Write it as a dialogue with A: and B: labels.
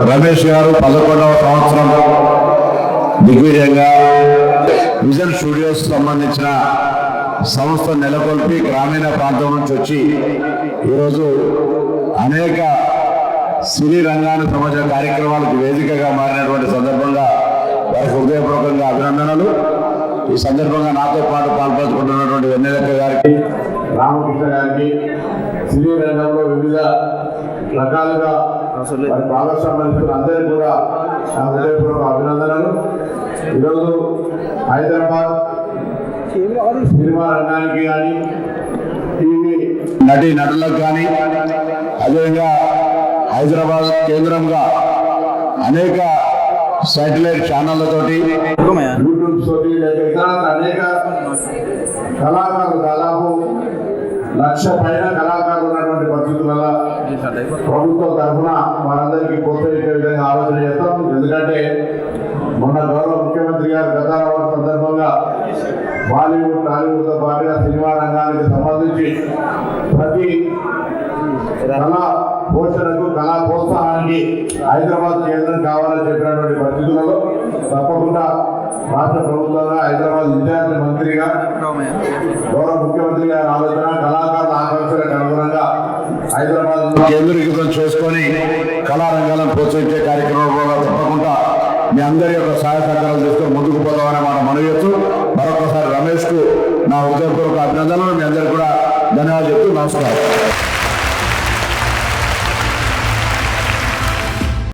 A: రమేష్ గారు 11వ సంవత్సరం దిగ్విజయంగా విజన్ స్టూడియోస్ సంబంధించిన సంస్థ నెలకొల్పి గ్రామీణ ప్రాంతం నుంచి వచ్చి ఈరోజు అనేక సినీ రంగానికి సంబంధించిన కార్యక్రమాలకు వేదికగా మారినటువంటి సందర్భంగా వారికి హృదయపూర్వకంగా అభినందనలు. ఈ సందర్భంగా నాతో పాటు పాల్పంచుకుంటున్నటువంటి వెన్నెలక్క గారికి, రామకృష్ణ గారికి, సినీ రంగంలో వివిధ రకాలుగా భాగస్వామ్యం అందరికీ కూడా హృదయపూర్వక అభినందనలు. ఈరోజు హైదరాబాద్ సినిమా రంగానికి కానీ, టీవీ నటులకు కానీ, అదేవిధంగా హైదరాబాద్ కేంద్రంగా అనేక శాటిలైట్ ఛానళ్లతోటి, యూట్యూబ్ తోటి, ఇతర అనేక కళాకారులు దాదాపు 1,00,000 పైన కళాకారులు ఉన్నటువంటి పరిస్థితులలో ప్రభుత్వం తరఫున వారందరికీ ప్రోత్సహించే విధంగా ఆలోచన చేస్తాం. ఎందుకంటే మొన్న గౌరవ ముఖ్యమంత్రి గారు గత సందర్భంగా బాలీవుడ్, టాలీవుడ్తో పాటుగా సినిమా రంగానికి సంబంధించి ప్రతి కళా పోషణకు, కళా ప్రోత్సాహానికి హైదరాబాద్ కేంద్రం కావాలని చెప్పినటువంటి పరిస్థితులలో తప్పకుండా రాష్ట్ర ప్రభుత్వంగా హైదరాబాద్ ఇన్ఛార్జ్ మంత్రిగా గౌరవ ముఖ్యమంత్రి గారి ఆలోచన, కళాకారుల ఆకాంక్షలకు అనుగుణంగా హైదరాబాద్ కేంద్రీకృతం చేసుకొని కళారంగాలను ప్రోత్సహించే కార్యక్రమం కూడా తప్పకుండా మీ అందరి యొక్క సహాయ సహకారాలు